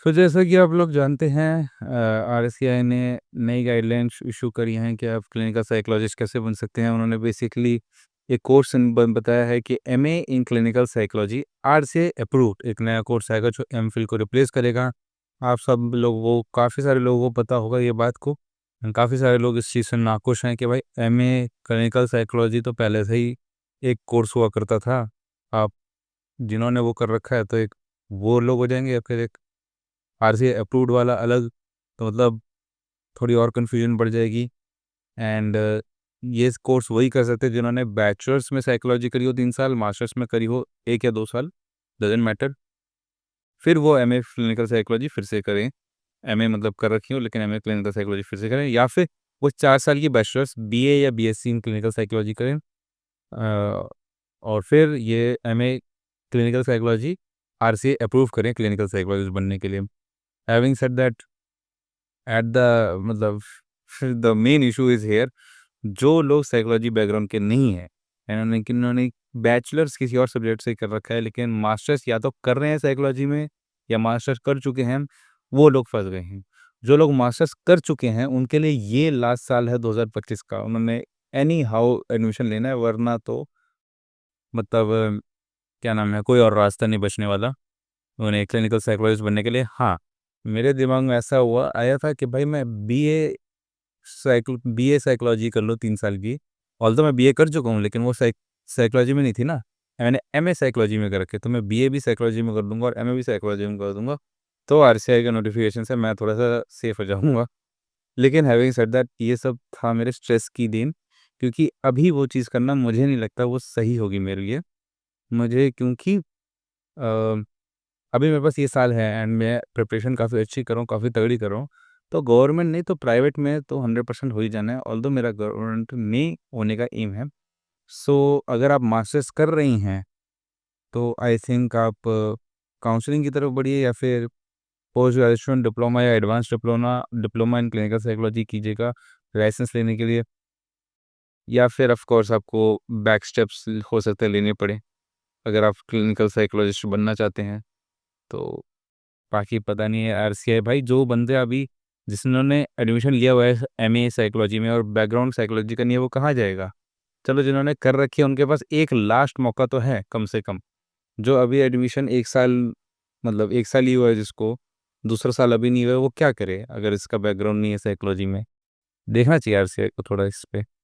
जैसा कि आप लोग जानते हैं आरएससीआई ने नई गाइडलाइंस इशू करी हैं कि आप क्लिनिकल साइकोलॉजिस्ट कैसे बन सकते हैं। उन्होंने बेसिकली एक कोर्स बताया है कि MA in clinical psychology R से अप्रूव्ड एक नया कोर्स आएगा जो एमफिल को रिप्लेस करेगा। आप सब लोग वो काफ़ी सारे लोगों को पता होगा ये बात को। काफ़ी सारे लोग इस चीज़ से नाखुश हैं कि भाई एमए क्लिनिकल साइकोलॉजी तो पहले से ही एक कोर्स हुआ करता था। आप जिन्होंने वो कर रखा है तो एक वो लोग हो जाएंगे या फिर एक आरसीए अप्रूव्ड वाला अलग। तो मतलब थोड़ी और कन्फ्यूजन बढ़ जाएगी। एंड ये कोर्स वही कर सकते हैं जिन्होंने बैचलर्स में साइकोलॉजी करी हो 3 साल, मास्टर्स में करी हो 1 या 2 साल, डजेंट मैटर। फिर वो एमए क्लिनिकल साइकोलॉजी फिर से करें। एमए मतलब कर रखी हो लेकिन एमए क्लिनिकल साइकोलॉजी फिर से करें, या फिर वो 4 साल की बैचलर्स बीए या बीएससी इन क्लिनिकल साइकोलॉजी करें। अ, और फिर ये MA clinical psychology RCA approve करें क्लिनिकल साइकोलॉजिस्ट बनने के लिए। Having said that, at the मतलब the main issue is here, जो लोग साइकोलॉजी बैकग्राउंड के नहीं हैं, इन्होंने बैचलर्स किसी और सब्जेक्ट से कर रखा है लेकिन मास्टर्स या तो कर रहे हैं साइकोलॉजी में या मास्टर्स कर चुके हैं, वो लोग फंस गए हैं। जो लोग मास्टर्स कर चुके हैं उनके लिए ये लास्ट साल है 2025 का, उन्होंने एनी हाउ एडमिशन लेना है, वरना तो मतलब क्या नाम है, कोई और रास्ता नहीं बचने वाला उन्हें क्लिनिकल साइकोलॉजिस्ट बनने के लिए। हाँ, मेरे दिमाग में ऐसा आया था कि भाई मैं बीए साइकोलॉजी कर लूँ 3 साल की। ऑल्दो मैं बीए कर चुका हूँ लेकिन वो साइकोलॉजी में नहीं थी ना, मैंने एमए साइकोलॉजी में कर रखे, तो मैं बीए भी साइकोलॉजी में कर दूंगा और एमए भी साइकोलॉजी में कर दूंगा। तो आरसीआई का नोटिफिकेशन से मैं थोड़ा सा सेफ हो जाऊंगा। लेकिन हैविंग सेड दैट, ये सब था मेरे स्ट्रेस की देन, क्योंकि अभी वो चीज़ करना मुझे नहीं लगता वो सही होगी मेरे लिए। मुझे क्योंकि अ, अभी मेरे पास ये साल है एंड मैं प्रिपरेशन काफ़ी अच्छी कर रहा हूँ, काफ़ी तगड़ी कर रहा हूँ। तो गवर्नमेंट नहीं तो प्राइवेट में तो 100% हो ही जाना है, ऑल्दो मेरा गवर्नमेंट में होने का एम है। सो अगर आप मास्टर्स कर रही हैं तो आई थिंक आप काउंसलिंग की तरफ बढ़िए, या फिर पोस्ट ग्रेजुएशन डिप्लोमा या advance diploma diploma in clinical psychology कीजिएगा लाइसेंस लेने के लिए। या फिर ऑफ कोर्स आपको बैक स्टेप्स हो सकते हैं लेने पड़े अगर आप क्लिनिकल साइकोलॉजिस्ट बनना चाहते हैं तो। बाकी पता नहीं है आरसीआई भाई, जो बंदे अभी जिन्होंने एडमिशन लिया हुआ है एमए साइकोलॉजी में और बैकग्राउंड साइकोलॉजी का नहीं है, वो कहाँ जाएगा। चलो जिन्होंने कर रखी है उनके पास एक लास्ट मौका तो है कम से कम। जो अभी एडमिशन 1 साल, मतलब 1 साल ही हुआ है जिसको, दूसरा साल अभी नहीं हुआ है, वो क्या करे अगर इसका बैकग्राउंड नहीं है साइकोलॉजी में। देखना चाहिए आरसीआई को थोड़ा इस पे।